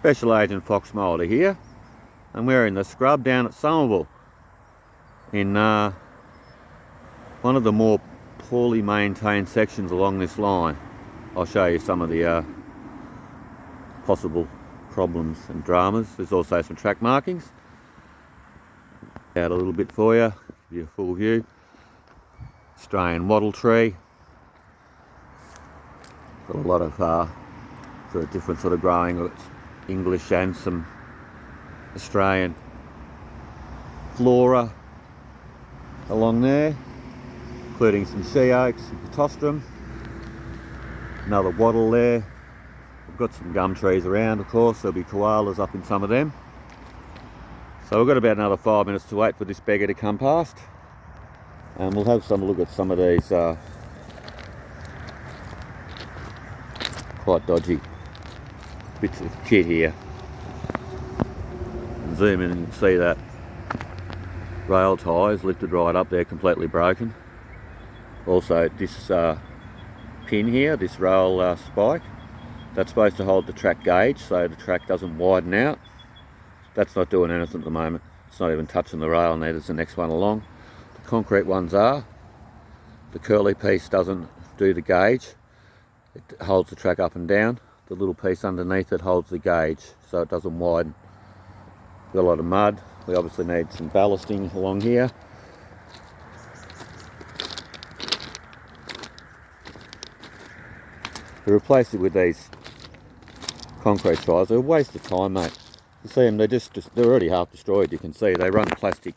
Special Agent Fox Mulder here, and we're in the scrub down at Somerville in one of the more poorly maintained sections along this line. I'll show you some of the possible problems and dramas. There's also some track markings. Out a little bit for you, give you a full view. Australian wattle tree. Got a lot of sort of different sort of growing. It's English and some Australian flora along there, including some she oaks, some pitostrum, another wattle there. We've got some gum trees around, of course. There'll be koalas up in some of them. So we've got about another 5 minutes to wait for this beggar to come past, and we'll have some look at some of these quite dodgy bits of kit here. Zoom in and you can see that rail ties lifted right up there, completely broken. Also this pin here, this rail spike, that's supposed to hold the track gauge so the track doesn't widen out. That's not doing anything at the moment. It's not even touching the rail, and there's the next one along. The concrete ones are. The curly piece doesn't do the gauge. It holds the track up and down. The little piece underneath it holds the gauge so it doesn't widen. Got a lot of mud. We obviously need some ballasting along here. To replace it with these concrete ties, they're a waste of time, mate. You see them, they're already half destroyed. You can see they run plastic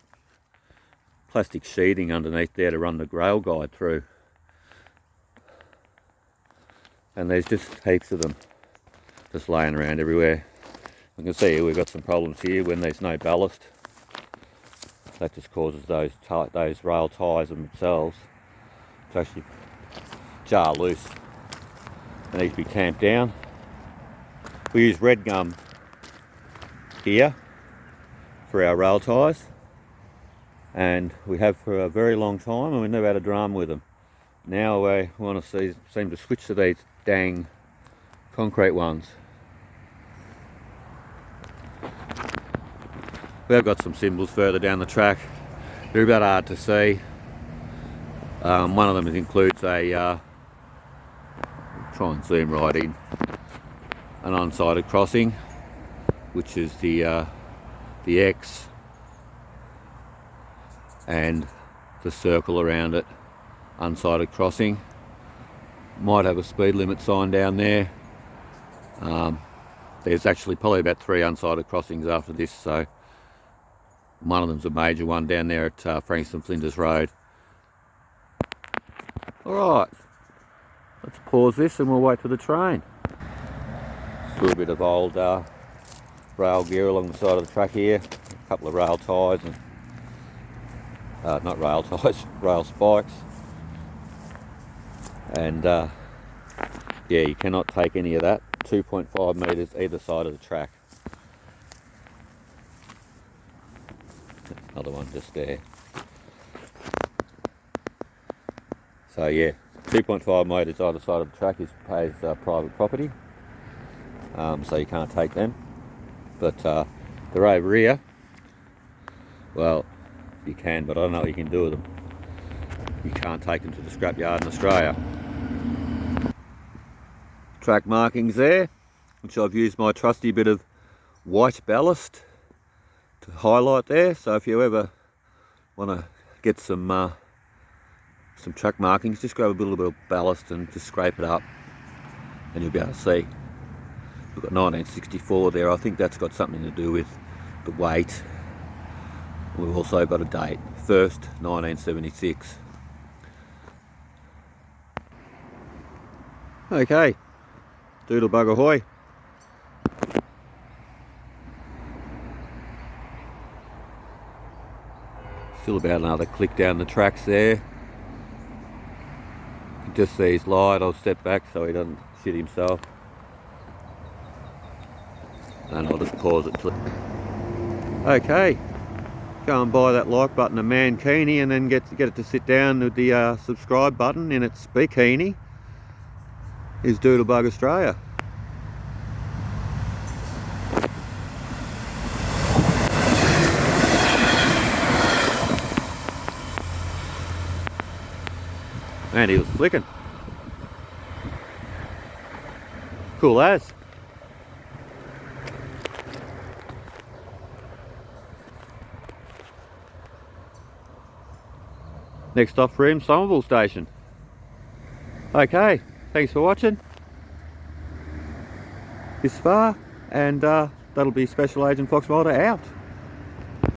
sheathing underneath there to run the rail guide through. And there's just heaps of them just laying around everywhere. You can see we've got some problems here when there's no ballast. That just causes those rail ties themselves to actually jar loose. They need to be tamped down. We use red gum here for our rail ties, and we have for a very long time, and we never had a drama with them. Now we want to seem to switch to these dang concrete ones. We have got some symbols further down the track. They're about hard to see. One of them includes a try and zoom right in, an unsighted crossing, which is the X and the circle around it, unsighted crossing. Might have a speed limit sign down there. There's actually probably about 3 unsighted crossings after this, so one of them's a major one down there at Frankston Flinders Road. Alright, let's pause this and we'll wait for the train. Still a bit of old rail gear along the side of the track here. A couple of rail ties and not rail ties, rail spikes. And yeah, you cannot take any of that. 2.5 metres either side of the track. Another one just there. So yeah, 2.5 metres either side of the track is private property. So you can't take them. But they're over here. Well, you can, but I don't know what you can do with them. You can't take them to the scrapyard in Australia. Track markings there, which I've used my trusty bit of white ballast to highlight there. So if you ever want to get some track markings, just grab a little bit of ballast and just scrape it up, and you'll be able to see. We've got 1964 there. I think that's got something to do with the weight. We've also got a date, 1st 1976. Okay, Doodlebug ahoy. Still about another click down the tracks there. You can just see his light. I'll step back so he doesn't shit himself. And I'll just pause it. Okay, go and buy that like button a mankini, and then get it to sit down with the subscribe button in its bikini. Is Doodlebug Australia. And he was flicking. Cool as. Next stop for him, Somerville station. Okay, thanks for watching this far, and that'll be Special Agent Fox Mulder out.